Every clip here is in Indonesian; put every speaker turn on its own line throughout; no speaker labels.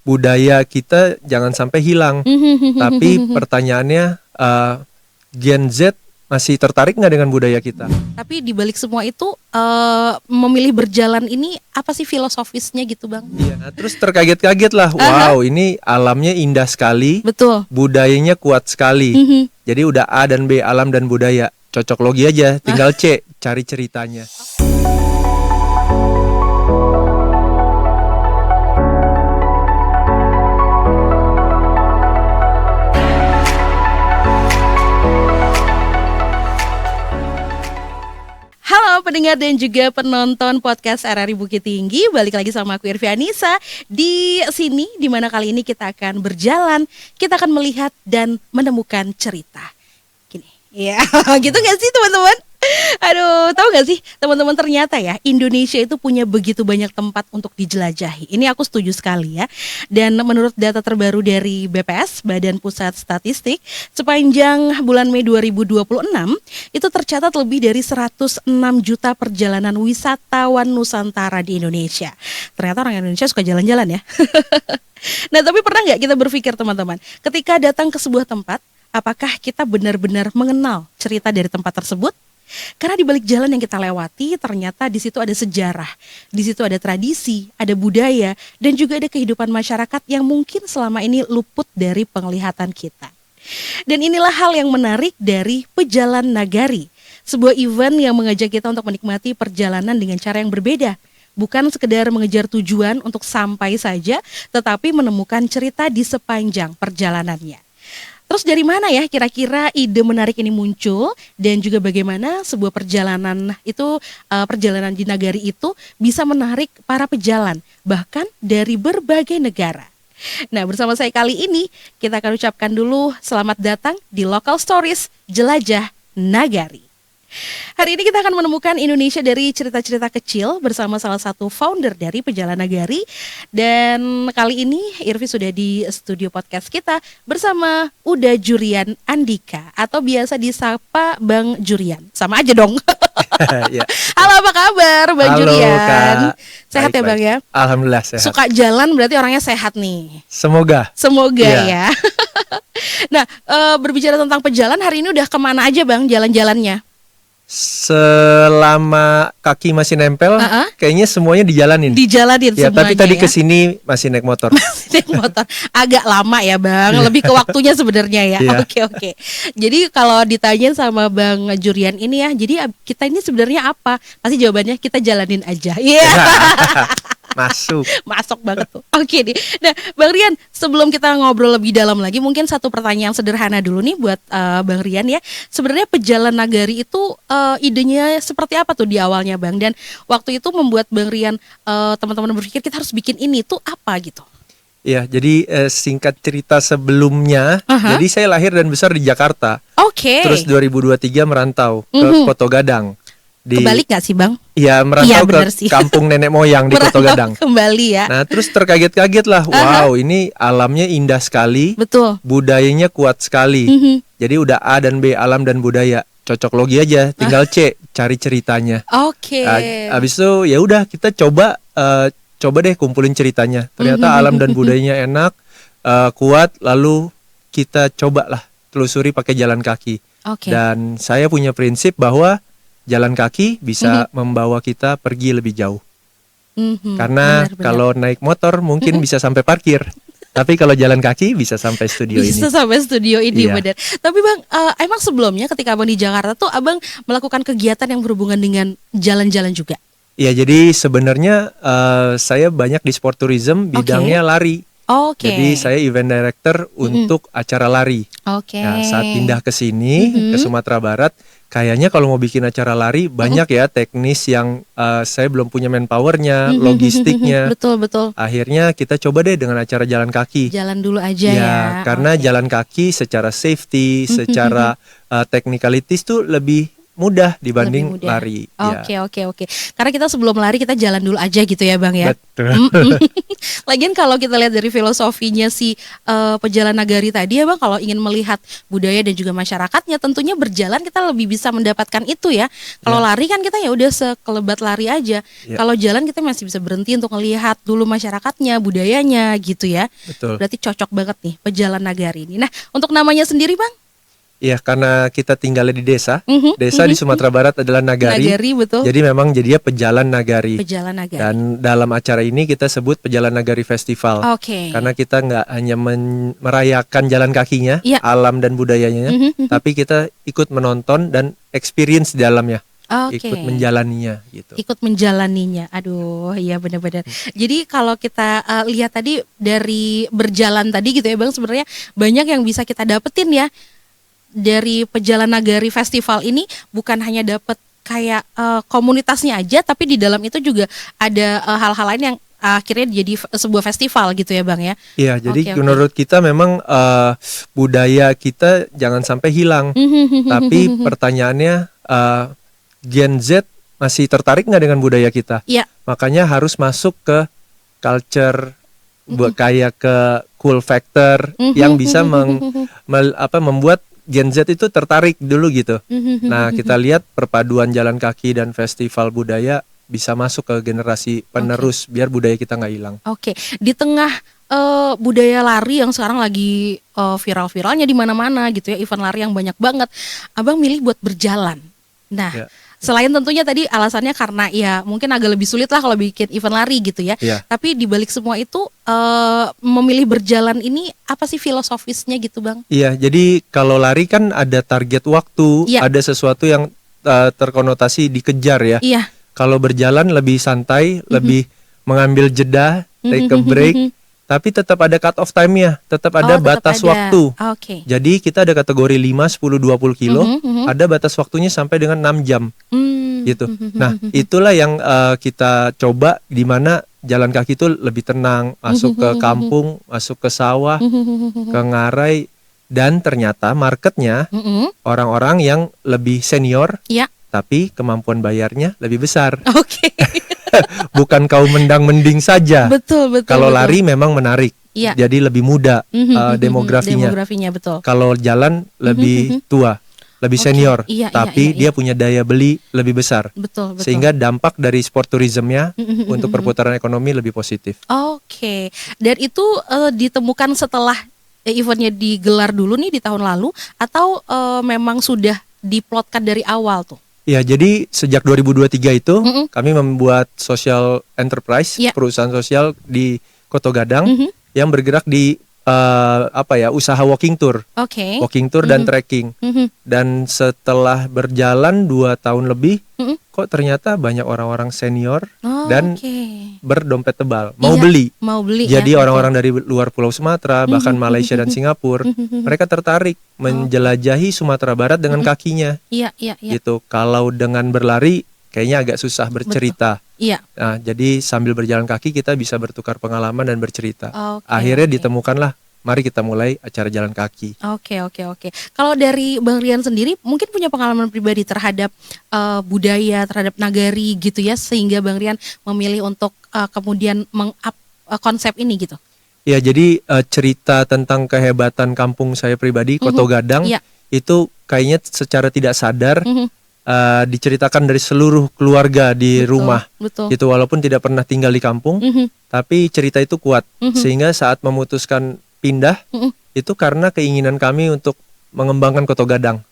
budaya kita jangan sampai hilang. Tapi pertanyaannya, Gen Z masih tertarik nggak dengan budaya kita?
Tapi di balik semua itu memilih berjalan ini apa sih filosofisnya gitu Bang?
Iya, terus terkaget-kaget lah. Wow, ini alamnya indah sekali.
Betul.
Budayanya kuat sekali. Jadi udah A dan B, alam dan budaya. Cocok logi aja, tinggal C, cari ceritanya.
Halo pendengar dan juga penonton podcast RRI Bukit Tinggi. Balik lagi sama aku Irvi Anissa di sini, dimana kali ini kita akan berjalan, kita akan melihat dan menemukan cerita. Gini, ya gitu gak sih teman-teman? Aduh, tahu gak sih teman-teman, ternyata ya Indonesia itu punya begitu banyak tempat untuk dijelajahi. Ini aku setuju sekali ya. Dan menurut data terbaru dari BPS, Badan Pusat Statistik, sepanjang bulan Mei 2026 itu tercatat lebih dari 106 juta perjalanan wisatawan Nusantara di Indonesia. Ternyata orang Indonesia suka jalan-jalan ya. Nah, tapi pernah nggak kita berpikir teman-teman, ketika datang ke sebuah tempat, apakah kita benar-benar mengenal cerita dari tempat tersebut? Karena di balik jalan yang kita lewati, ternyata di situ ada sejarah, di situ ada tradisi, ada budaya, dan juga ada kehidupan masyarakat yang mungkin selama ini luput dari penglihatan kita. Dan inilah hal yang menarik dari Pejalan Nagari, sebuah event yang mengajak kita untuk menikmati perjalanan dengan cara yang berbeda. Bukan sekedar mengejar tujuan untuk sampai saja, tetapi menemukan cerita di sepanjang perjalanannya. Terus dari mana ya kira-kira ide menarik ini muncul, dan juga bagaimana sebuah perjalanan itu, perjalanan di nagari itu bisa menarik para pejalan bahkan dari berbagai negara. Nah, bersama saya kali ini kita akan ucapkan dulu selamat datang di Local Stories Jelajah Nagari. Hari ini kita akan menemukan Indonesia dari cerita-cerita kecil bersama salah satu founder dari Pejalan Nagari. Dan kali ini Irvi sudah di studio podcast kita bersama Uda Jurian Andika, atau biasa disapa Bang Jurian. Sama aja dong.
Ya.
Halo, apa kabar Bang
Halo,
Jurian?
Kak.
Sehat
Baik,
ya Bang ya?
Alhamdulillah sehat.
Suka jalan berarti orangnya sehat nih.
Semoga
Ya. Nah, berbicara tentang pejalan, hari ini udah kemana aja Bang jalan-jalannya?
selama kaki masih nempel, kayaknya semuanya dijalanin.
Dijalanin
Ya,
semuanya
tapi tadi
ya.
kesini masih naik motor.
Naik motor agak lama ya Bang, lebih ke waktunya sebenarnya ya.
Iya.
Oke. Jadi kalau ditanya sama Bang Jurian ini ya, jadi kita ini sebenarnya apa? Pasti jawabannya kita jalanin aja. Iya. Masuk banget tuh. Oke nih. Nah, Bang Rian, sebelum kita ngobrol lebih dalam lagi, mungkin satu pertanyaan sederhana dulu nih buat Bang Rian ya. Sebenarnya Pejalan Nagari itu idenya seperti apa tuh di awalnya Bang? Dan waktu itu membuat Bang Rian, teman-teman berpikir kita harus bikin ini tuh apa gitu?
Ya, jadi singkat cerita sebelumnya, jadi saya lahir dan besar di Jakarta.
Oke.
Terus 2023 merantau ke Koto Gadang.
Kebalik gak sih Bang?
Iya, merantau ke
sih.
kampung nenek moyang di Koto Gadang.
Kembali ya.
Nah, terus terkaget-kaget lah. Wow, ini alamnya indah sekali.
Betul.
Budayanya kuat sekali. Jadi udah A dan B, alam dan budaya. Cocok logi aja, tinggal C, cari ceritanya.
Oke.
Abis itu ya udah kita coba deh kumpulin ceritanya. Ternyata alam dan budayanya enak, kuat. Lalu kita cobalah telusuri pakai jalan kaki. Dan saya punya prinsip bahwa jalan kaki bisa membawa kita pergi lebih jauh. Karena benar. Kalau naik motor mungkin bisa sampai parkir. Tapi kalau jalan kaki bisa sampai studio ini.
Bisa sampai studio ini,
Iya.
benar. Tapi Bang, emang sebelumnya ketika Abang di Jakarta tuh Abang melakukan kegiatan yang berhubungan dengan jalan-jalan juga?
Iya, jadi sebenarnya saya banyak di sport tourism, bidangnya lari. Jadi saya event director untuk acara lari. Nah, saat pindah ke sini, ke Sumatera Barat, kayaknya kalau mau bikin acara lari banyak ya teknis yang saya belum punya manpowernya, logistiknya.
Betul.
Akhirnya kita coba deh dengan acara jalan kaki.
Jalan dulu aja ya.
Karena jalan kaki secara safety, secara technicalities tuh lebih mudah dibanding
Lebih mudah.
lari.
Oke. Karena kita sebelum lari kita jalan dulu aja gitu ya Bang ya.
Betul.
Lagian kalau kita lihat dari filosofinya si pejalan nagari tadi ya Bang, kalau ingin melihat budaya dan juga masyarakatnya, tentunya berjalan kita lebih bisa mendapatkan itu ya. Kalau lari kan kita ya udah sekelebat lari aja. Kalau jalan kita masih bisa berhenti untuk melihat dulu masyarakatnya, budayanya gitu ya.
Betul.
Berarti cocok banget nih pejalan nagari ini. Nah, untuk namanya sendiri Bang?
Iya, karena kita tinggalnya di desa. Desa di Sumatera Barat adalah nagari.
Nagari, betul.
Jadi memang jadinya pejalan nagari.
Pejalan nagari.
Dan dalam acara ini kita sebut Pejalan Nagari Festival.
Oke.
Karena kita nggak hanya merayakan jalan kakinya, alam dan budayanya, tapi kita ikut menonton dan experience di dalamnya. Ikut menjalaninya gitu.
Ikut menjalaninya. Aduh, iya benar-benar. Jadi kalau kita lihat tadi dari berjalan tadi gitu ya Bang, sebenarnya banyak yang bisa kita dapetin ya dari Pejalan Nagari Festival ini. Bukan hanya dapet kayak komunitasnya aja, tapi di dalam itu juga ada hal-hal lain yang akhirnya jadi sebuah festival gitu ya Bang ya.
Iya, jadi menurut kita memang budaya kita jangan sampai hilang. Tapi pertanyaannya Gen Z masih tertarik nggak dengan budaya kita?
Iya.
Makanya harus masuk ke culture, kayak ke cool factor yang bisa membuat Gen Z itu tertarik dulu gitu. Nah, kita lihat perpaduan jalan kaki dan festival budaya bisa masuk ke generasi penerus biar budaya kita nggak hilang. Oke,
di tengah budaya lari yang sekarang lagi viral-viralnya di mana-mana gitu ya, event lari yang banyak banget, Abang milih buat berjalan. Nah, selain tentunya tadi alasannya karena ya mungkin agak lebih sulit lah kalau bikin event lari gitu ya. Tapi dibalik semua itu memilih berjalan ini apa sih filosofisnya gitu Bang?
Iya, jadi kalau lari kan ada target waktu, ada sesuatu yang terkonotasi dikejar ya. Kalau berjalan lebih santai, lebih mengambil jeda, take a break. Tapi tetap ada cut off time-nya, tetap ada batas waktu. Jadi kita ada kategori 5, 10, 20 kilo, ada batas waktunya sampai dengan 6 jam. Gitu. Nah, itulah yang kita coba, di mana jalan kaki itu lebih tenang, masuk ke kampung, masuk ke sawah, ke ngarai, dan ternyata marketnya orang-orang yang lebih senior, tapi kemampuan bayarnya lebih besar. Bukan kaum mendang-mending saja.
Betul.
Kalau lari memang menarik, jadi lebih muda demografinya.
Betul.
Kalau jalan lebih tua, lebih senior, tapi dia punya daya beli lebih besar.
Betul.
Sehingga dampak dari sport tourismnya untuk perputaran ekonomi lebih positif.
Dan itu ditemukan setelah eventnya digelar dulu nih di tahun lalu, atau memang sudah diplotkan dari awal tuh?
Ya, jadi sejak 2023 itu kami membuat social enterprise, perusahaan sosial di Koto Gadang yang bergerak di usaha walking tour, walking tour dan trekking. Dan setelah berjalan 2 tahun lebih, kok ternyata banyak orang-orang senior dan berdompet tebal, mau beli. Jadi orang-orang dari luar Pulau Sumatera, bahkan Malaysia dan Singapura, mereka tertarik menjelajahi Sumatera Barat dengan kakinya. Gitu. Kalau dengan berlari kayaknya agak susah bercerita. Nah, jadi sambil berjalan kaki kita bisa bertukar pengalaman dan bercerita. Akhirnya ditemukanlah, mari kita mulai acara jalan kaki.
Oke. Kalau dari Bang Rian sendiri mungkin punya pengalaman pribadi terhadap budaya, terhadap nagari gitu ya, sehingga Bang Rian memilih untuk kemudian meng-up konsep ini gitu.
Ya, jadi cerita tentang kehebatan kampung saya pribadi, Koto Gadang, itu kayaknya secara tidak sadar diceritakan dari seluruh keluarga di rumah. Gitu, walaupun tidak pernah tinggal di kampung, tapi cerita itu kuat. Sehingga saat memutuskan pindah, itu karena keinginan kami untuk mengembangkan Koto Gadang.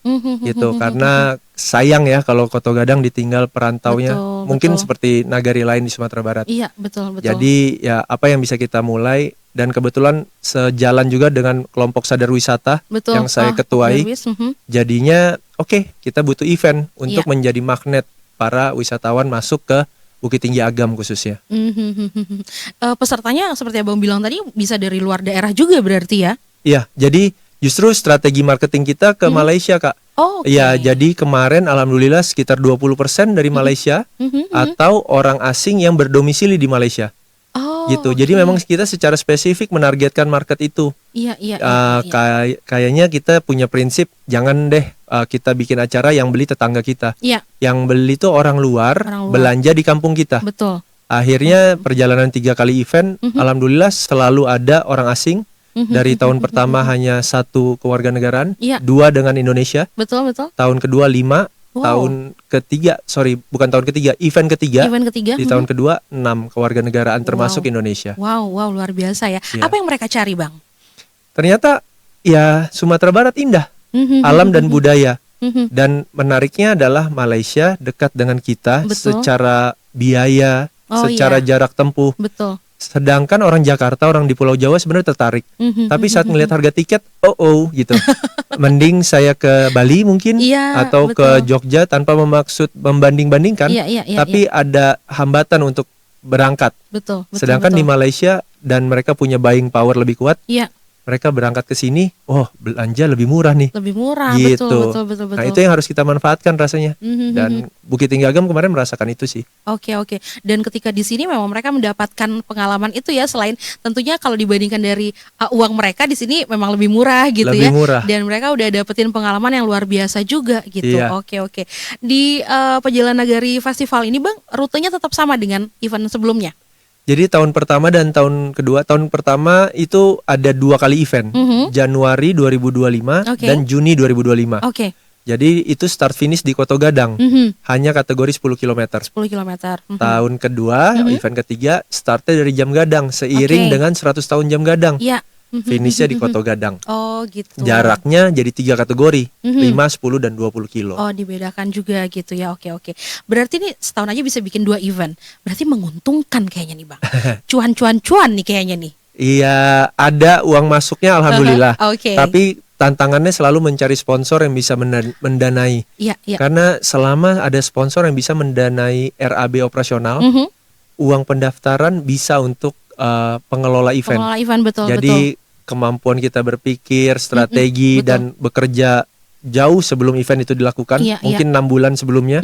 Gitu, karena sayang ya kalau Koto Gadang ditinggal perantaunya. Mungkin seperti nagari lain di Sumatera Barat.
Betul.
Jadi ya apa yang bisa kita mulai, dan kebetulan sejalan juga dengan kelompok sadar wisata yang saya ketuai. Jadinya kita butuh event untuk menjadi magnet para wisatawan masuk ke Bukit Tinggi Agam khususnya.
Pesertanya seperti Abang bilang tadi bisa dari luar daerah juga berarti ya?
Iya, jadi justru strategi marketing kita ke Malaysia, Kak. Ya, jadi kemarin alhamdulillah sekitar 20% dari Malaysia atau orang asing yang berdomisili di Malaysia. gitu. Jadi memang kita secara spesifik menargetkan market itu.
Iya.
Kayaknya kita punya prinsip jangan deh kita bikin acara yang beli tetangga kita.
Iya.
Yang beli itu orang luar belanja di kampung kita.
Betul.
Akhirnya perjalanan 3 kali event, alhamdulillah selalu ada orang asing. Dari tahun pertama hanya 1 kewarganegaraan, 2 dengan Indonesia.
Betul.
Tahun kedua 5, tahun ketiga, event ketiga di tahun kedua 6 kewarganegaraan termasuk Indonesia.
Wow, luar biasa ya. Apa yang mereka cari, Bang?
Ternyata ya Sumatera Barat indah, alam dan budaya. Dan menariknya adalah Malaysia dekat dengan kita secara biaya, secara jarak tempuh.
Betul.
Sedangkan orang Jakarta, orang di Pulau Jawa sebenarnya tertarik. Tapi saat ngelihat harga tiket, gitu. Mending saya ke Bali mungkin atau ke Jogja tanpa memaksud membanding-bandingkan. Tapi ada hambatan untuk berangkat.
Betul.
Sedangkan di Malaysia dan mereka punya buying power lebih kuat. Mereka berangkat ke sini, belanja lebih murah nih.
Lebih murah,
gitu.
Betul.
Nah itu yang harus kita manfaatkan rasanya. Dan Bukit Tinggi Agam kemarin merasakan itu sih.
Oke. Dan ketika di sini memang mereka mendapatkan pengalaman itu ya, selain tentunya kalau dibandingkan dari uang mereka di sini memang lebih murah gitu
lebih murah.
Dan mereka udah dapetin pengalaman yang luar biasa juga gitu.
Iya.
Oke. Di Perjalanan Nagari Festival ini, Bang, rutenya tetap sama dengan event sebelumnya?
Jadi tahun pertama dan tahun kedua, tahun pertama itu ada 2 kali event, Januari 2025 dan Juni 2025. Jadi itu start finish di Koto Gadang, hanya kategori 10 km.
10 km.
Tahun kedua, event ketiga, startnya dari Jam Gadang, seiring dengan 100 tahun Jam Gadang. Finishnya di Koto Gadang.
Oh gitu.
Jaraknya jadi 3 kategori, 5, 10, dan 20 kilo.
Oh dibedakan juga gitu ya, oke. Berarti nih setahun aja bisa bikin 2 event. Berarti menguntungkan kayaknya nih, Bang. Cuan nih kayaknya nih.
Iya, ada uang masuknya alhamdulillah. Tapi tantangannya selalu mencari sponsor yang bisa mendanai.
Iya.
Karena selama ada sponsor yang bisa mendanai RAB operasional, uang pendaftaran bisa untuk pengelola event.
Betul.
Jadi kemampuan kita berpikir, strategi dan bekerja jauh sebelum event itu dilakukan, mungkin 6 bulan sebelumnya,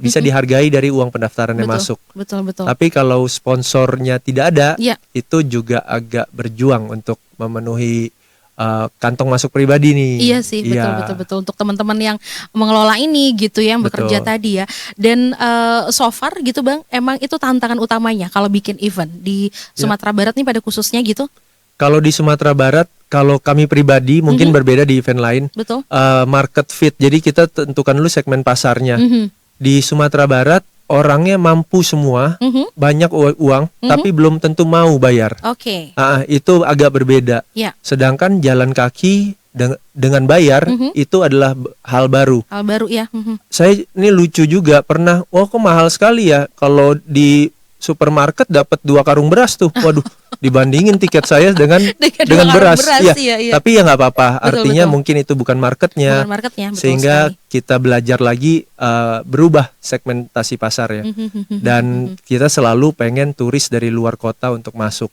bisa dihargai dari uang pendaftaran yang masuk.
Betul.
Tapi kalau sponsornya tidak ada, itu juga agak berjuang untuk memenuhi kantong masuk pribadi nih.
Iya sih, betul. Untuk teman-teman yang mengelola ini gitu ya, yang bekerja tadi ya. Dan so far gitu, Bang, emang itu tantangan utamanya kalau bikin event di Sumatera Barat nih pada khususnya gitu?
Kalau di Sumatera Barat, kalau kami pribadi mungkin berbeda di event lain.
Betul.
Market fit, jadi kita tentukan dulu segmen pasarnya. Di Sumatera Barat orangnya mampu semua, banyak uang, tapi belum tentu mau bayar. Itu agak berbeda. Sedangkan jalan kaki dengan bayar itu adalah hal baru. Saya ini lucu juga pernah, kok mahal sekali ya kalau di supermarket dapat 2 karung beras tuh. Waduh, dibandingin tiket saya dengan beras. Iya. Tapi ya nggak apa-apa. Artinya mungkin itu bukan marketnya. Sehingga kita belajar lagi berubah segmentasi pasar ya. Dan kita selalu pengen turis dari luar kota untuk masuk.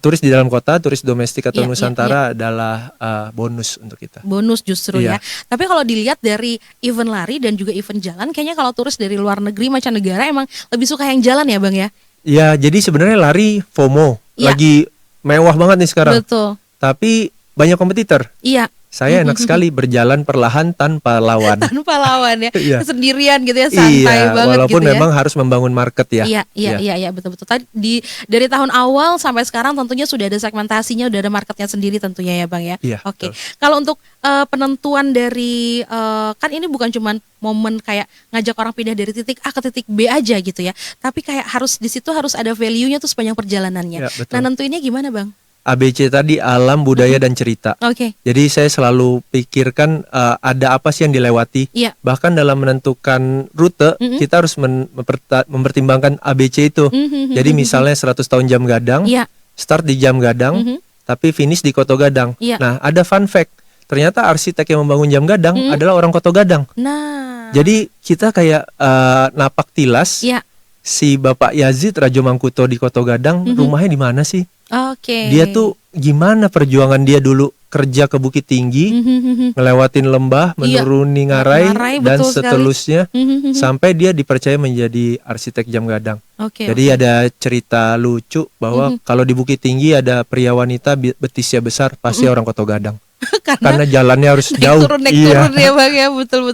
Turis di dalam kota, turis domestik atau Nusantara adalah bonus untuk kita.
Bonus justru ya. Tapi kalau dilihat dari event lari dan juga event jalan, kayaknya kalau turis dari luar negeri mancanegara emang lebih suka yang jalan ya, Bang ya?
Ya, jadi sebenarnya lari FOMO lagi mewah banget nih sekarang.
Betul.
Tapi banyak kompetitor.
Iya.
Saya enak sekali berjalan perlahan tanpa lawan.
Tanpa lawan ya, sendirian gitu ya, santai banget
walaupun
gitu ya.
memang harus membangun market ya.
Iya, betul. Tadi dari tahun awal sampai sekarang tentunya sudah ada segmentasinya, udah ada marketnya sendiri tentunya ya, Bang ya. Oke. Kalau untuk penentuan dari kan ini bukan cuman momen kayak ngajak orang pindah dari titik A ke titik B aja gitu ya, tapi kayak harus di situ harus ada value-nya tuh sepanjang perjalanannya. Nah, nentuinnya gimana, Bang?
ABC tadi alam, budaya, dan cerita. Jadi saya selalu pikirkan ada apa sih yang dilewati. Bahkan dalam menentukan rute kita harus mempertimbangkan ABC itu. Jadi misalnya 100 tahun Jam Gadang, start di Jam Gadang, tapi finish di Koto Gadang. Nah, ada fun fact. Ternyata arsitek yang membangun Jam Gadang adalah orang Koto Gadang. Jadi kita kayak napak tilas. Si Bapak Yazid Rajo Mangkuto di Koto Gadang, rumahnya di mana sih? Dia tuh gimana perjuangan dia dulu kerja ke Bukit Tinggi, ngelewatin lembah,
Iya,
menuruni Ngarai dan
betul sekali.
seterusnya sampai dia dipercaya menjadi arsitek jam gadang.
Oke.
Jadi ada cerita lucu bahwa kalau di Bukit Tinggi ada pria wanita betisnya besar, pasti orang Koto Gadang. Karena jalannya harus jauh.
Naik turun ya Bang ya, betul.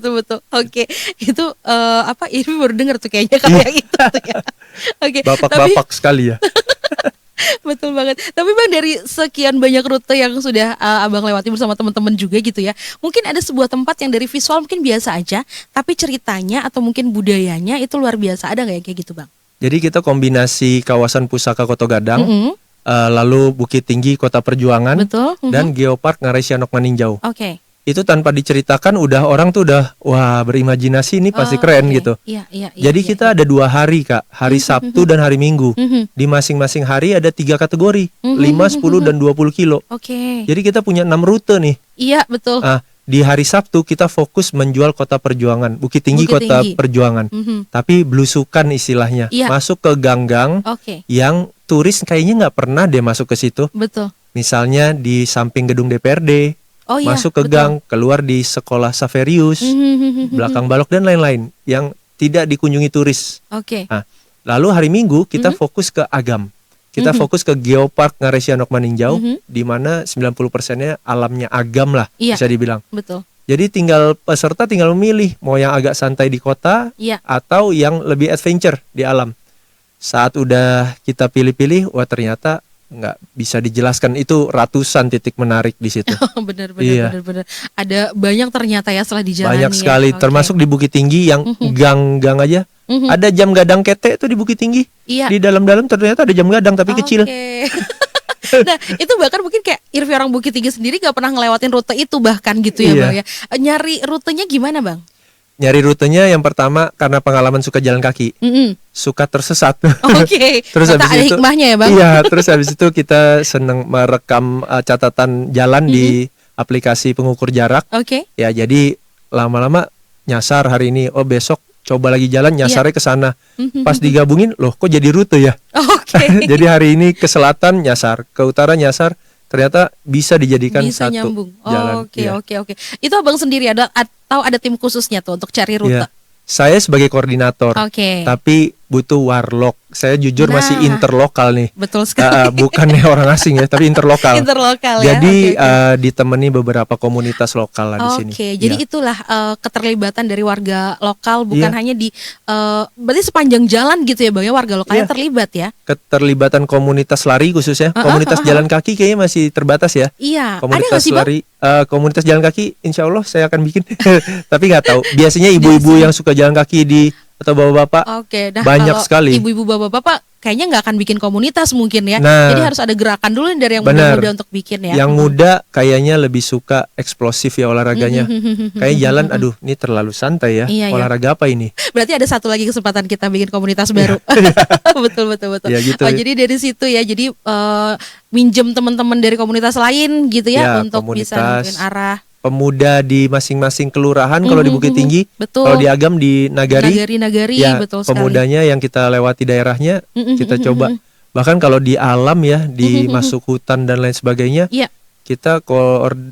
Oke, itu ini baru dengar tuh kayaknya kalau yang itu tuh ya. Oke,
Bapak-bapak sekali ya.
betul banget. Tapi Bang, dari sekian banyak rute yang sudah Abang lewati bersama teman-teman juga gitu ya, mungkin ada sebuah tempat yang dari visual mungkin biasa aja, tapi ceritanya atau mungkin budayanya itu luar biasa. Ada nggak yang kayak gitu Bang?
Jadi kita kombinasi kawasan pusaka Koto Gadang, lalu Bukit Tinggi Kota Perjuangan,
Betul.
dan Geopark Ngarai Sianok Maninjau.
Oke.
Itu tanpa diceritakan udah orang tuh udah wah berimajinasi ini pasti keren
Oke.
gitu.
Iya,
Jadi kita ada 2 hari Kak, hari Sabtu dan hari Minggu. Di masing-masing hari ada 3 kategori, 5, 10 dan 20 kilo.
Oke.
Jadi kita punya 6 rute nih.
Iya, betul.
Di hari Sabtu kita fokus menjual Kota Perjuangan, Bukit Tinggi
Bukit
Kota
Tinggi.
Perjuangan. Tapi belusukan istilahnya,
Iya.
masuk ke gang-gang
Oke.
yang turis kayaknya nggak pernah deh masuk ke situ.
Betul.
Misalnya di samping gedung DPRD,
Oh iya,
masuk ke
betul.
gang, keluar di sekolah Saverius, belakang Balok dan lain-lain yang tidak dikunjungi turis.
Oke.
Lalu hari Minggu kita fokus ke Agam. Kita fokus ke Geopark Ngarai Sianok Maninjau, di mana 90%-nya alamnya agam lah,
Iya.
bisa dibilang.
Betul.
Jadi peserta tinggal memilih mau yang agak santai di kota
Iya.
atau yang lebih adventure di alam. Saat udah kita pilih-pilih, wah ternyata nggak bisa dijelaskan, itu ratusan titik menarik di situ.
bener.
Iya.
Ada banyak ternyata ya setelah dijalani.
Banyak sekali,
ya. Oke.
termasuk di Bukit Tinggi yang gang-gang aja. Ada jam gadang kete tuh di Bukit Tinggi.
Iya.
Di dalam-dalam ternyata ada jam gadang tapi kecil.
Oke. Nah, itu bahkan mungkin kayak Irvi orang Bukit Tinggi sendiri gak pernah ngelewatin rute itu bahkan gitu ya
Iya.
Bang ya. Nyari rutenya gimana Bang?
Nyari rutenya yang pertama karena pengalaman suka jalan kaki, suka tersesat.
Oke.
Terus
Ternyata
habis
ada
itu,
hikmahnya ya Bang.
Iya, terus habis itu kita seneng merekam catatan jalan di aplikasi pengukur jarak.
Oke.
Ya, jadi lama-lama nyasar hari ini, oh besok coba lagi jalan nyasarnya ke sana. Pas digabungin, loh kok jadi rute ya?
Oke.
Jadi hari ini ke selatan nyasar, ke utara nyasar, ternyata bisa dijadikan
Bisa
satu
nyambung.
jalan.
Oke,
Iya.
oke. Itu Abang sendiri atau ada tim khususnya tuh untuk cari rute?
Iya. Saya sebagai koordinator,
Oke.
tapi butuh warlock. Saya jujur masih
Nah.
interlokal nih.
Betul sekali.
Bukannya orang asing ya, tapi interlokal.
Interlokal ya.
Jadi
Oke.
ditemani beberapa komunitas lokal lah di sini.
Oke, jadi
Iya.
itulah keterlibatan dari warga lokal, bukan
Iya.
hanya di berarti sepanjang jalan gitu ya Bang ya, warga lokalnya
Iya.
terlibat ya.
Keterlibatan komunitas lari khususnya, komunitas jalan kaki kayaknya masih terbatas ya.
Iya, ada nggak
Komunitas
sih Bang?
lari, komunitas jalan kaki, insya Allah saya akan bikin. Tapi nggak tahu. Biasanya ibu-ibu yang suka jalan kaki atau bapak-bapak
Oke, nah
banyak
kalau
sekali.
ibu-ibu bapak-bapak kayaknya nggak akan bikin komunitas mungkin ya.
Nah,
Jadi harus ada gerakan dulu dari yang
benar.
muda-muda untuk bikin ya.
Yang muda kayaknya lebih suka eksplosif ya olahraganya. Kayak jalan, aduh ini terlalu santai ya.
Iya, iya.
Olahraga apa ini?
Berarti ada satu lagi kesempatan kita bikin komunitas baru. betul.
Ya, gitu ya.
Jadi dari situ ya. Jadi minjem teman-teman dari komunitas lain gitu ya,
Ya,
untuk bisa
komunitas.
nentuin arah.
Pemuda di masing-masing kelurahan kalau di Bukit Tinggi,
Betul.
kalau di Agam di Nagari,
Nagari,
ya
betul sekali.
pemudanya yang kita lewati daerahnya kita coba. Bahkan kalau di alam ya, di masuk hutan dan lain sebagainya,
Iya.
kita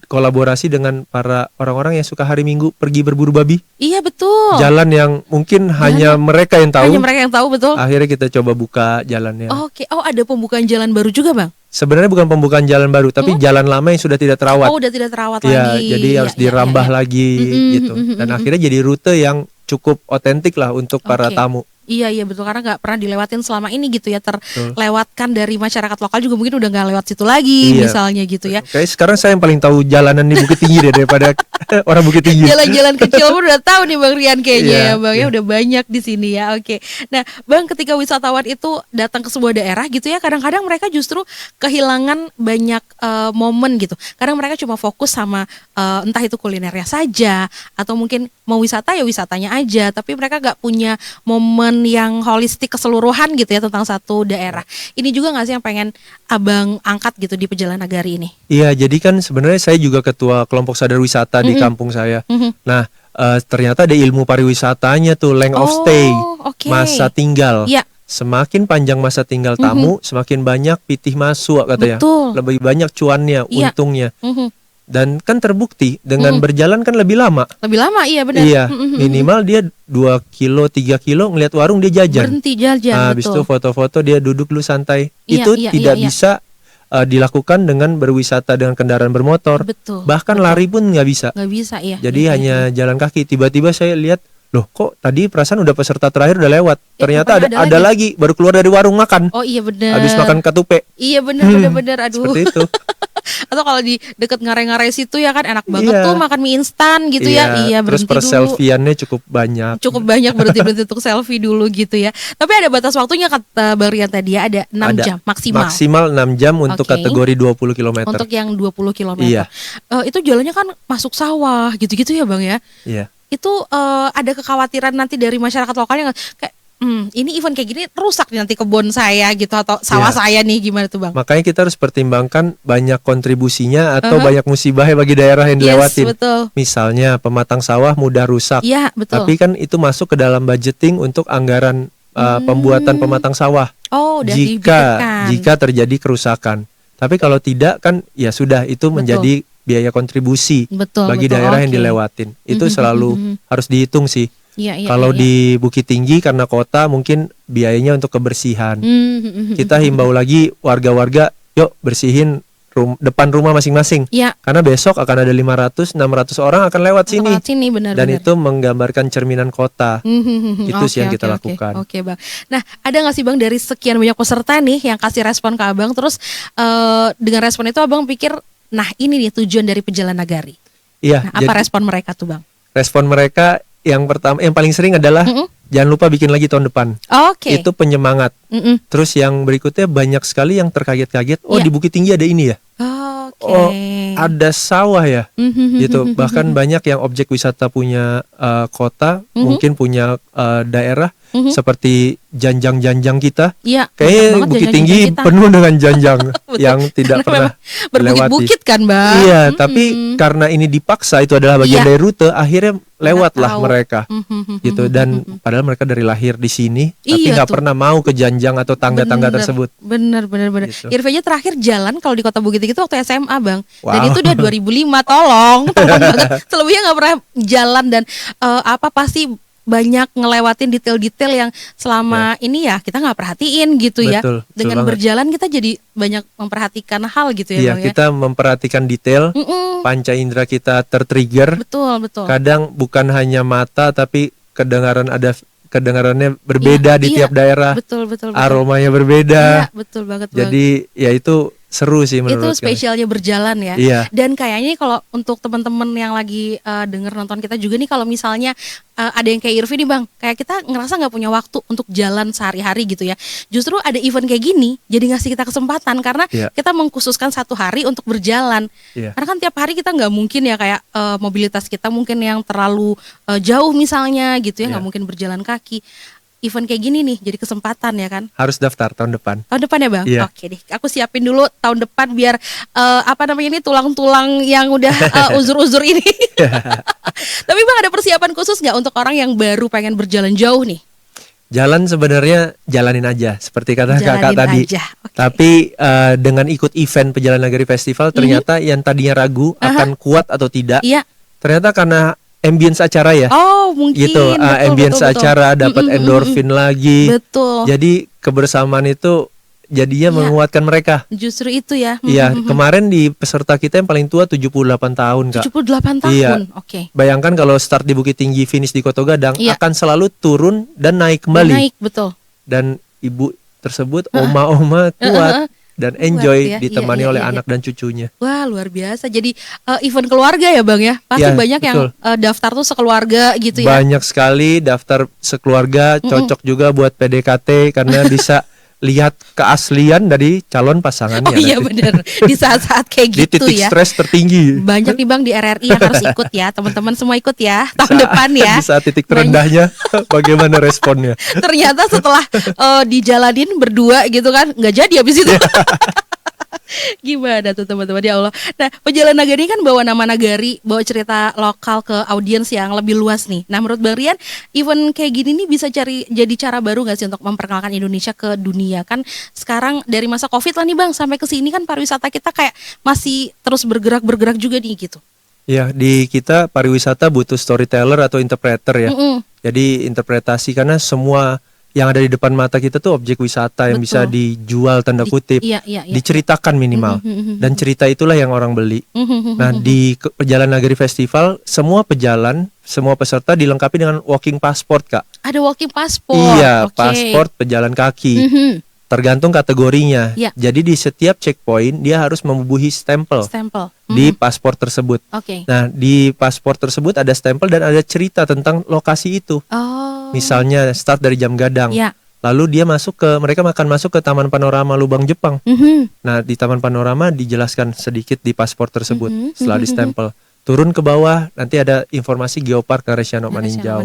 kolaborasi dengan para orang-orang yang suka hari Minggu pergi berburu babi.
Iya betul.
Jalan yang mungkin hanya mereka yang tahu.
Hanya mereka yang tahu, betul.
Akhirnya kita coba buka jalannya.
Oke. Oh, ada pembukaan jalan baru juga Bang?
Sebenarnya bukan pembukaan jalan baru, tapi jalan lama yang sudah tidak terawat.
Oh, udah tidak terawat
Ya,
lagi.
jadi harus dirambah lagi gitu. Dan akhirnya jadi rute yang cukup otentik lah untuk para
Oke.
tamu.
Iya betul, karena nggak pernah dilewatin selama ini gitu ya, terlewatkan dari masyarakat lokal juga mungkin udah nggak lewat situ lagi
Iya.
misalnya gitu ya.
Kayak sekarang saya yang paling tahu jalanan di Bukit Tinggi deh daripada orang Bukit Tinggi.
Jalan-jalan kecil pun udah tahu nih Bang Rian kayaknya
Iya,
ya Bang ya,
iya.
udah banyak di sini ya. Oke. Nah Bang, ketika wisatawan itu datang ke sebuah daerah gitu ya, kadang-kadang mereka justru kehilangan banyak momen gitu. Kadang mereka cuma fokus sama entah itu kulinernya saja, atau mungkin mau wisata ya wisatanya aja, tapi mereka nggak punya momen yang holistik keseluruhan gitu ya tentang satu daerah. Ini juga nggak sih yang pengen Abang angkat gitu di Pejalan Nagari ini?
Iya, jadi kan sebenarnya saya juga ketua kelompok sadar wisata di kampung saya. Nah, ternyata ada ilmu pariwisatanya tuh, length of stay,
oke.
masa tinggal.
Iya.
Semakin panjang masa tinggal tamu, semakin banyak pitih masuk katanya.
Betul.
Lebih banyak cuannya,
Iya.
untungnya. Dan kan terbukti dengan berjalan kan lebih lama.
Lebih lama, iya benar.
Iya, minimal dia 2 kilo, 3 kilo ngelihat warung dia jajan.
Berhenti jajan,
Habis itu foto-foto dia duduk dulu santai.
Iya,
Itu
iya,
tidak
iya.
bisa dilakukan dengan berwisata dengan kendaraan bermotor.
Betul.
Bahkan
betul.
lari pun nggak bisa.
Nggak bisa, iya.
Jadi
iya,
hanya
iya.
jalan kaki. Tiba-tiba saya lihat, loh kok tadi perasaan udah peserta terakhir udah lewat. Ternyata
rupanya
ada lagi, baru keluar dari warung makan.
Oh iya benar.
Habis makan katupe.
Iya benar. Aduh.
Seperti itu.
Atau kalau di deket ngarai-ngarai situ ya kan enak banget
Iya.
tuh makan mie instan gitu ya. Iya,
Terus
berhenti dulu.
perselfiannya cukup banyak.
Cukup banyak berhenti untuk selfie dulu gitu ya. Tapi ada batas waktunya kata Bang Rian tadi ya, ada 6
Ada
jam maksimal.
Maksimal 6 jam untuk
Oke.
kategori 20 km.
Untuk yang 20 km.
Iya.
Itu jalannya kan masuk sawah gitu-gitu ya Bang ya.
Iya.
Itu ada kekhawatiran nanti dari masyarakat lokalnya nggak? Kayak ini event kayak gini rusak nanti kebun saya gitu atau sawah
Iya.
saya nih, gimana tuh Bang?
Makanya kita harus pertimbangkan banyak kontribusinya atau banyak musibahnya bagi daerah yang dilewatin.
Betul.
Misalnya pematang sawah mudah rusak.
Iya, betul.
Tapi kan itu masuk ke dalam budgeting untuk anggaran pembuatan pematang sawah.
Oh, udah
jika
dipikirkan.
jika terjadi kerusakan. Tapi kalau tidak kan ya sudah, itu menjadi biaya kontribusi
Betul,
bagi
betul.
daerah yang
Oke.
dilewatin. Itu selalu harus dihitung sih.
Iya,
Kalau
iya.
di Bukit Tinggi karena kota mungkin biayanya untuk kebersihan. Kita himbau lagi warga-warga, yuk bersihin depan rumah masing-masing.
Iya.
Karena besok akan ada 500-600 orang akan lewat sini.
Lewat sini benar.
Dan itu menggambarkan cerminan kota. Itu sih yang kita lakukan.
Oke Bang. Nah, ada nggak sih Bang dari sekian banyak peserta nih yang kasih respon ke Abang, terus dengan respon itu Abang pikir, nah ini nih tujuan dari Pejalan Nagari.
Iya.
Nah, apa respon mereka tuh Bang?
Respon mereka yang pertama, yang paling sering adalah jangan lupa bikin lagi tahun depan.
Oke.
Itu penyemangat. Terus yang berikutnya banyak sekali yang terkaget-kaget. Oh,
Iya.
di Bukit Tinggi ada ini ya.
Oke.
Oh, ada sawah ya. Gitu. Bahkan banyak yang objek wisata punya kota, mungkin punya daerah seperti janjang-janjang kita.
Iya.
Kayaknya
banyak banget
Bukit
janjang-janjang
Tinggi
kita.
penuh dengan janjang yang tidak
Karena
pernah
memang berbukit-bukit kan Bang.
Iya, tapi karena ini dipaksa, itu adalah bagian
Iya.
dari rute, akhirnya lewatlah
tahu.
mereka. Gitu. Dan padahal mereka dari lahir di sini, tapi
Iya
nggak
tuh.
pernah mau ke janjang atau tangga-tangga tersebut.
Bener.
Gitu.
Irfanya terakhir jalan kalau di Kota Bukit Tinggi itu waktu SMA Bang. Dan
Wow.
itu udah 2005, tolong banget. Selebihnya nggak pernah jalan dan pasti banyak ngelewatin detail-detail yang selama ini ya kita nggak perhatiin gitu ya.
Betul
Dengan
banget.
berjalan kita jadi banyak memperhatikan hal gitu ya
Iya,
Bang ya.
kita memperhatikan detail, panca indera kita tertrigger.
Betul.
Kadang bukan hanya mata, tapi kedengarannya berbeda di
Iya,
tiap daerah.
Betul.
Aromanya berbeda.
Iya, betul banget Bang.
Jadi ya itu seru sih menurut
Itu spesialnya berjalan ya.
Iya.
Dan kayaknya kalau untuk teman-teman yang lagi denger nonton kita juga nih, kalau misalnya ada yang kayak Irvi nih Bang, kayak kita ngerasa nggak punya waktu untuk jalan sehari-hari gitu ya. Justru ada event kayak gini jadi ngasih kita kesempatan karena
Iya.
kita mengkhususkan satu hari untuk berjalan.
Iya.
Karena kan tiap hari kita nggak mungkin ya kayak mobilitas kita mungkin yang terlalu jauh misalnya gitu ya, nggak
Iya.
mungkin berjalan kaki. Event kayak gini nih jadi kesempatan ya kan.
Harus daftar tahun depan.
Tahun depan ya Bang?
Iya.
Oke deh, aku siapin dulu tahun depan biar ini tulang-tulang yang udah uzur-uzur ini. Tapi Bang, ada persiapan khusus nggak untuk orang yang baru pengen berjalan jauh nih?
Jalan sebenarnya jalanin aja seperti kata kakak
Jalanin
tadi.
aja, oke.
Tapi dengan ikut event Pejalan Nagari Festival, ternyata yang tadinya ragu akan kuat atau tidak,
Iya.
ternyata karena ambience acara ya.
Oh mungkin.
Gitu, ambience
betul.
acara dapat endorfin lagi.
Betul.
Jadi kebersamaan itu jadinya
Iya.
menguatkan mereka.
Justru itu ya.
Iya, kemarin di peserta kita yang paling tua 78 tahun, Kak.
78 tahun.
Iya.
Oke.
Bayangkan kalau start di Bukit Tinggi, finish di Koto Gadang,
Iya.
akan selalu turun dan naik kembali.
Naik, betul.
Dan ibu tersebut oma-oma kuat dan enjoy
ya.
ditemani
Iya,
oleh
iya.
anak dan cucunya.
Wah, luar biasa. Jadi event keluarga ya Bang ya. Pasti
Iya,
banyak yang
betul.
daftar tuh sekeluarga gitu ya.
Banyak sekali daftar sekeluarga, cocok juga buat PDKT karena bisa lihat keaslian dari calon pasangannya.
Oh iya
nanti.
benar. Di saat-saat kayak
Di
gitu
titik
ya.
stres tertinggi.
Banyak nih Bang di RRI yang harus ikut ya. Teman-teman semua ikut ya tahun depan ya.
Di saat titik terendahnya, bagaimana responnya?
Ternyata setelah dijalanin berdua gitu kan nggak jadi habis itu. Gimana tuh teman-teman, ya Allah. Nah, Perjalanan Nagari kan bawa nama nagari, bawa cerita lokal ke audiens yang lebih luas nih. Nah, menurut Bang Rian, event kayak gini nih bisa jadi cara baru gak sih untuk memperkenalkan Indonesia ke dunia? Kan sekarang dari masa Covid lah nih Bang, sampai ke sini kan pariwisata kita kayak masih terus bergerak juga nih gitu.
Ya, di kita pariwisata butuh storyteller atau interpreter ya. Jadi interpretasi, karena semua yang ada di depan mata kita tuh objek wisata yang
Betul.
bisa dijual tanda kutip,
Iya.
diceritakan minimal, dan cerita itulah yang orang beli. Nah, di Perjalanan Nagari Festival, semua pejalan, semua peserta dilengkapi dengan walking passport, Kak.
Ada walking passport.
Iya,
Oke.
pasport pejalan kaki. Tergantung kategorinya.
Iya.
Jadi di setiap checkpoint dia harus membubuhi stempel
Stempel.
di paspor tersebut.
Oke.
Nah, di paspor tersebut ada stempel dan ada cerita tentang lokasi itu.
Oh.
Misalnya start dari Jam Gadang.
Ya.
Lalu mereka akan masuk ke Taman Panorama Lubang Jepang. Nah, di Taman Panorama dijelaskan sedikit di paspor tersebut setelah di stempel. Turun ke bawah nanti ada informasi Geopark Naresiano Maninjau.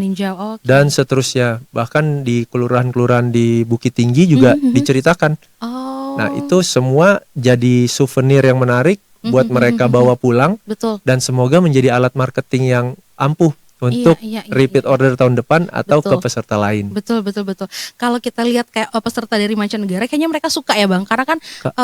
Oke.
Dan seterusnya. Bahkan di kelurahan-kelurahan di Bukit Tinggi juga diceritakan.
Oh.
Nah, itu semua jadi souvenir yang menarik buat mereka bawa pulang.
Betul.
Dan semoga menjadi alat marketing yang ampuh untuk
Iya.
repeat order tahun depan atau
Betul.
ke peserta lain.
Betul. Kalau kita lihat kayak peserta dari mancanegara, kayaknya mereka suka ya Bang, karena kan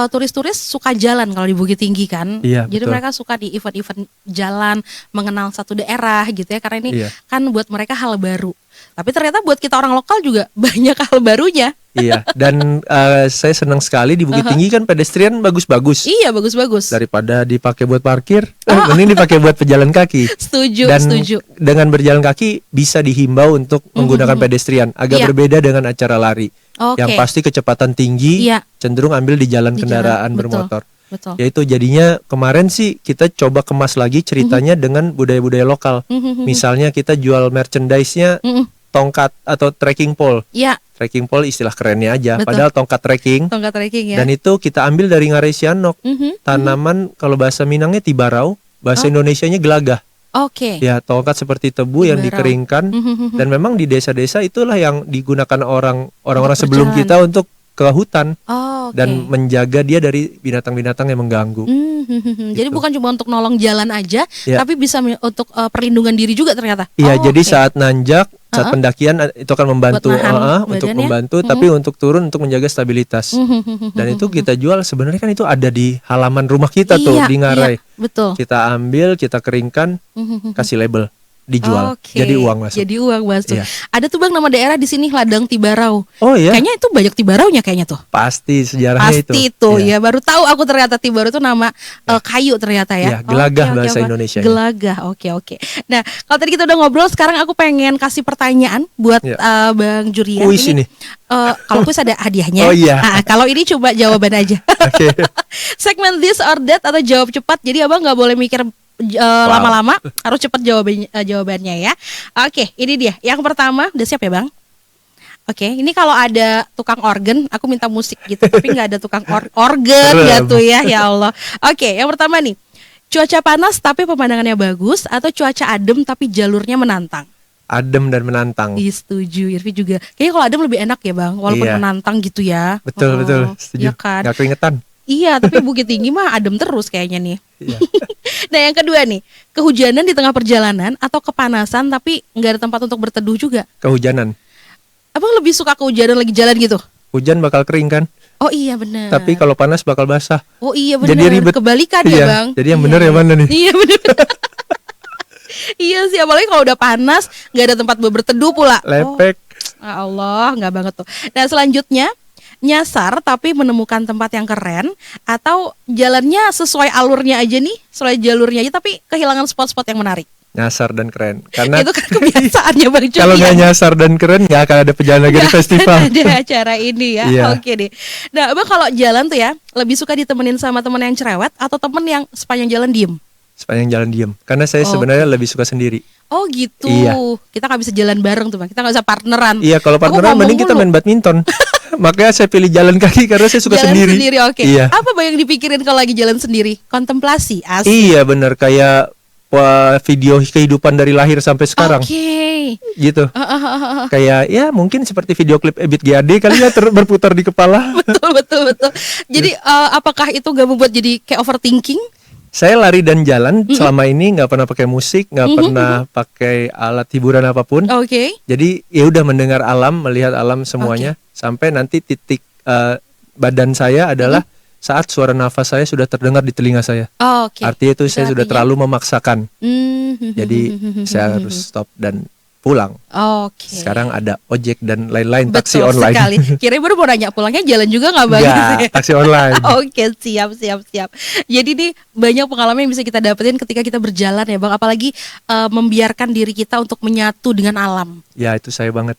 turis-turis suka jalan kalau di Bukit Tinggi kan.
Iya,
Jadi
betul.
mereka suka di event-event jalan, mengenal satu daerah gitu ya, karena ini
Iya.
kan buat mereka hal baru. Tapi ternyata buat kita orang lokal juga banyak hal barunya.
Iya, dan saya senang sekali di Bukit Tinggi kan pedestrian bagus-bagus.
Iya, bagus-bagus.
Daripada dipakai buat parkir, mending dipakai buat pejalan kaki.
Setuju.
Dan dengan berjalan kaki bisa dihimbau untuk menggunakan pedestrian. Agak
Iya.
berbeda dengan acara lari.
Oke.
Yang pasti kecepatan tinggi,
Iya.
cenderung ambil di jalan
Di
kendaraan
jalan,
bermotor.
Betul.
Yaitu jadinya kemarin sih kita coba kemas lagi ceritanya dengan budaya-budaya lokal. Misalnya kita jual merchandise-nya tongkat atau trekking pole.
Iya,
Trekking pole istilah kerennya aja,
Betul.
padahal tongkat trekking.
tongkat trekking ya.
Dan itu kita ambil dari Ngaresianok. Tanaman kalau bahasa Minangnya tibarau, bahasa Indonesianya gelagah.
Oke.
Ya, tongkat seperti tebu yang
Tibarau.
dikeringkan. Dan memang di desa-desa itulah yang digunakan orang-orang sebelum
berjalan.
kita untuk ke hutan
Oh, oke.
dan menjaga dia dari binatang-binatang yang mengganggu.
Jadi
Gitu.
bukan cuma untuk nolong jalan aja,
Ya.
tapi bisa untuk perlindungan diri juga ternyata.
Iya,
Oh,
jadi
oke.
saat nanjak, saat pendakian itu akan membantu
Buat nahan
untuk
badannya.
membantu, tapi untuk turun untuk menjaga stabilitas. Dan itu kita jual sebenarnya kan itu ada di halaman rumah kita tuh
Iya,
di Ngarai.
iya, betul.
Kita ambil, kita keringkan, kasih label, dijual.
Oke,
Jadi uang masuk.
Jadi uang masuk.
Iya.
Ada tuh Bang nama daerah di sini Ladang Tibarau.
Oh iya,
Kayaknya itu banyak Tibaraunya kayaknya tuh.
pasti sejarahnya
Pasti
itu.
itu
Iya.
ya, baru tahu aku ternyata Tibarau itu nama kayu ternyata ya.
Iya, gelagah
Oke,
bahasa
Bang.
Indonesianya.
Gelagah, oke. Nah, kalau tadi kita udah ngobrol, sekarang aku pengen kasih pertanyaan buat
Iya.
Bang Jurian.
Kuis ini.
Kalau kuis ada hadiahnya.
Oh, iya.
Kalau ini coba jawaban aja.
Oke.
Segmen this or that atau jawab cepat. Jadi abang nggak boleh mikir lama-lama, harus cepat jawabannya ya. Oke, ini dia. Yang pertama, udah siap ya Bang? Oke, ini kalau ada tukang organ, aku minta musik gitu, tapi nggak ada tukang organ
Serem.
nggak tuh ya Allah. Oke, yang pertama nih, cuaca panas tapi pemandangannya bagus atau cuaca adem tapi jalurnya menantang?
Adem dan menantang.
Ih, setuju, Irvi juga. Kayaknya kalau adem lebih enak ya Bang, walaupun
Iya.
menantang gitu ya.
Betul, setuju.
Iya kan?
Nggak keringetan.
Iya, tapi Bukit Tinggi mah adem terus kayaknya nih.
Iya.
Nah, yang kedua nih, kehujanan di tengah perjalanan atau kepanasan tapi nggak ada tempat untuk berteduh juga.
Kehujanan.
Abang lebih suka kehujanan lagi jalan gitu?
Hujan bakal kering kan,
Oh iya benar.
tapi kalau panas bakal basah.
Oh iya benar.
Jadi ribet.
Kebalikan
Iya,
ya Bang.
jadi yang
Iya,
benar yang
iya.
mana nih?
Iya benar. Iya sih, apalagi kalau udah panas nggak ada tempat buat berteduh pula.
Lepek.
Oh, ya Allah, nggak banget tuh. Nah selanjutnya, nyasar tapi menemukan tempat yang keren atau jalannya sesuai alurnya aja nih, sesuai jalurnya aja tapi kehilangan spot-spot yang menarik.
Nyasar dan keren. Karena
Itu kan kebiasaannya Bang Jurian.
kalau nggak nyasar dan keren nggak akan ada Perjalanan Nagari Festival.
Ada acara ini ya.
Iya.
Oke deh. Nah, Abang kalau jalan tuh ya, lebih suka ditemenin sama temen yang cerewet atau temen yang sepanjang jalan diem?
Sepanjang jalan diem. Karena saya sebenarnya lebih suka sendiri.
Oh gitu.
Iya.
Kita nggak bisa jalan bareng tuh Bang. Kita nggak bisa partneran.
Iya, kalau
Aku
partneran
ngomong
mending kita
mulu.
main badminton. Makanya saya pilih jalan kaki karena saya suka
Jalan
sendiri.
sendiri, oke.
Iya.
Apa Bang yang dipikirin kalau lagi jalan sendiri? Kontemplasi, asik.
Iya benar, kayak video kehidupan dari lahir sampai sekarang.
Oke.
Gitu. Kayak ya mungkin seperti video klip Ebit GAD kali ya berputar di kepala.
Betul. Jadi apakah itu gak membuat jadi kayak overthinking?
Saya lari dan jalan selama ini nggak pernah pakai musik, nggak pernah pakai alat hiburan apapun.
Oke.
Jadi ya udah mendengar alam, melihat alam semuanya sampai nanti titik badan saya adalah saat suara nafas saya sudah terdengar di telinga saya.
Oke.
Artinya itu saya sudah terlalu memaksakan. Jadi saya harus stop dan pulang.
Oke.
Sekarang ada ojek dan lain-lain, taksi
Betul
online.
sekali. Kira baru mau nanya pulangnya jalan juga nggak Bang?
Enggak, taksi online.
Oke, siap. Jadi nih banyak pengalaman yang bisa kita dapetin ketika kita berjalan ya Bang. Apalagi membiarkan diri kita untuk menyatu dengan alam.
Ya itu saya banget.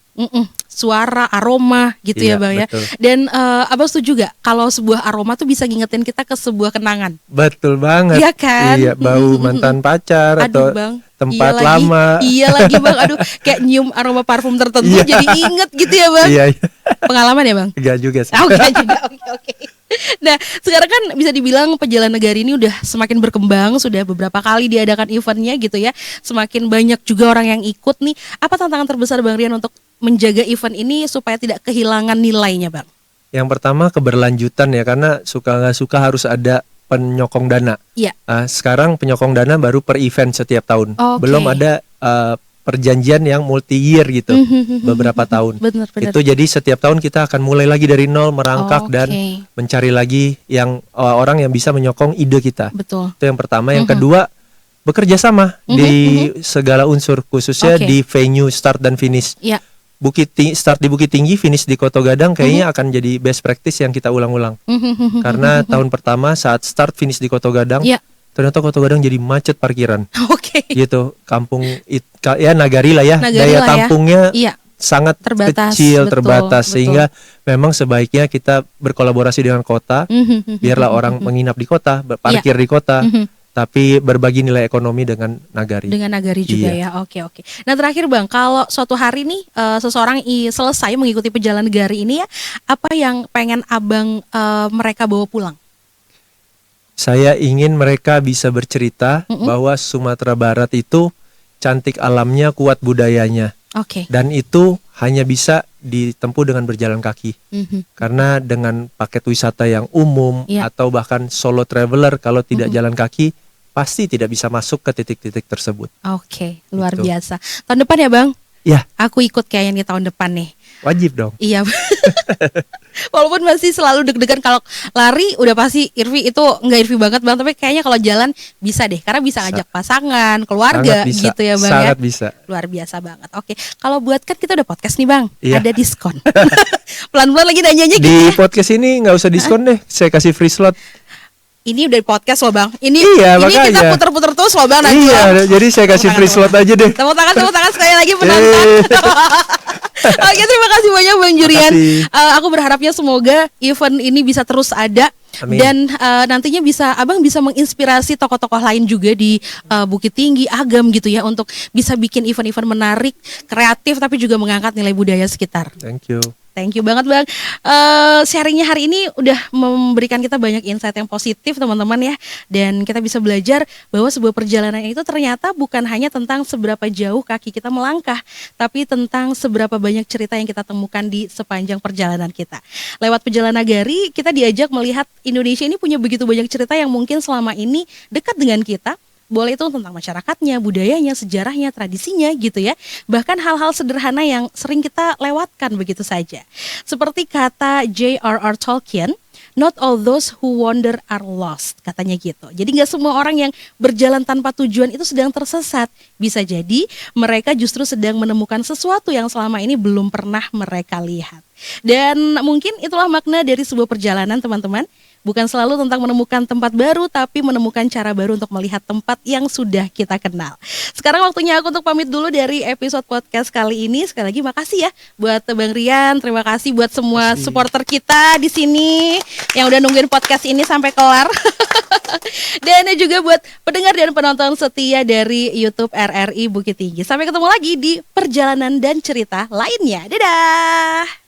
Suara, aroma gitu ya Bang
betul.
ya. Dan Abang setuju gak kalau sebuah aroma tuh bisa ngingetin kita ke sebuah kenangan?
Betul banget.
Iya kan?
Iya, bau mantan pacar atau
Bang,
tempat
iya lagi,
lama.
Iya lagi Bang, aduh kayak nyium aroma parfum tertentu jadi inget gitu ya Bang.
Iya.
Pengalaman ya Bang?
Enggak juga sih.
Oke juga, oke. Nah sekarang kan bisa dibilang Perjalanan Negari ini udah semakin berkembang, sudah beberapa kali diadakan eventnya gitu ya. Semakin banyak juga orang yang ikut nih. Apa tantangan terbesar Bang Rian untuk menjaga event ini supaya tidak kehilangan nilainya Bang?
Yang pertama keberlanjutan ya, karena suka nggak suka harus ada penyokong dana.
Iya.
Sekarang penyokong dana baru per event setiap tahun. Belum ada perjanjian yang multi year gitu beberapa tahun.
Benar.
Itu jadi setiap tahun kita akan mulai lagi dari nol, merangkak dan mencari lagi yang orang yang bisa menyokong ide kita.
Betul.
Itu yang pertama. Yang kedua, bekerja sama di segala unsur, khususnya di venue start dan finish.
Iya.
Start di Bukit Tinggi, finish di Koto Gadang kayaknya akan jadi best practice yang kita ulang-ulang. Karena tahun pertama saat start finish di Koto Gadang, ternyata Koto Gadang jadi macet parkiran. Gitu, kampung ya Nagari lah ya, daya tampungnya sangat kecil, terbatas. Sehingga memang sebaiknya kita berkolaborasi dengan kota, biarlah orang menginap di kota, parkir di kota, tapi berbagi nilai ekonomi dengan Nagari.
Dengan Nagari juga ya. Oke. Nah terakhir Bang, kalau suatu hari nih seseorang selesai mengikuti Perjalanan Negari ini ya, apa yang pengen Abang mereka bawa pulang?
Saya ingin mereka bisa bercerita bahwa Sumatera Barat itu cantik alamnya, kuat budayanya. Dan itu hanya bisa ditempuh dengan berjalan kaki. Karena dengan paket wisata yang umum atau bahkan solo traveler, kalau tidak jalan kaki pasti tidak bisa masuk ke titik-titik tersebut.
Luar biasa. Tahun depan ya Bang?
Ya.
Aku ikut kayaknya nih tahun depan nih.
Wajib dong.
Iya. Walaupun masih selalu deg-degan kalau lari udah pasti Irvi itu nggak Irvi banget Bang, tapi kayaknya kalau jalan bisa deh karena bisa ngajak pasangan, keluarga gitu ya Bang.
Sangat bisa.
Luar biasa banget. Oke, kalau buat kan kita udah podcast nih Bang, ada diskon. Pelan-pelan lagi nanyanya gitu.
Di podcast ini nggak usah diskon deh, saya kasih free slot.
Ini udah di podcast loh Bang. Ini
makanya
kita puter-puter terus loh Bang nanti.
Jadi saya kasih free slot aja deh.
Tepuk tangan sekali lagi penonton. Oke, terima kasih banyak Bang Jurian. Aku berharapnya semoga event ini bisa terus ada. Amin. Dan nantinya Abang bisa menginspirasi tokoh-tokoh lain juga di Bukit Tinggi, Agam gitu ya, untuk bisa bikin event-event menarik, kreatif tapi juga mengangkat nilai budaya sekitar. Thank you banget Bang. Sharingnya hari ini udah memberikan kita banyak insight yang positif teman-teman ya. Dan kita bisa belajar bahwa sebuah perjalanan itu ternyata bukan hanya tentang seberapa jauh kaki kita melangkah, tapi tentang seberapa banyak cerita yang kita temukan di sepanjang perjalanan kita. Lewat Perjalanan Nagari, kita diajak melihat Indonesia ini punya begitu banyak cerita yang mungkin selama ini dekat dengan kita. Boleh itu tentang masyarakatnya, budayanya, sejarahnya, tradisinya gitu ya. Bahkan hal-hal sederhana yang sering kita lewatkan begitu saja. Seperti kata J.R.R. Tolkien, not all those who wander are lost, katanya gitu. Jadi gak semua orang yang berjalan tanpa tujuan itu sedang tersesat. Bisa jadi mereka justru sedang menemukan sesuatu yang selama ini belum pernah mereka lihat. Dan mungkin itulah makna dari sebuah perjalanan teman-teman. Bukan selalu tentang menemukan tempat baru, tapi menemukan cara baru untuk melihat tempat yang sudah kita kenal. Sekarang waktunya aku untuk pamit dulu dari episode podcast kali ini. Sekali lagi makasih ya buat Bang Rian, terima kasih buat semua supporter kita di sini yang udah nungguin podcast ini sampai kelar. Dan juga buat pendengar dan penonton setia dari YouTube RRI Bukit Tinggi. Sampai ketemu lagi di perjalanan dan cerita lainnya. Dadah.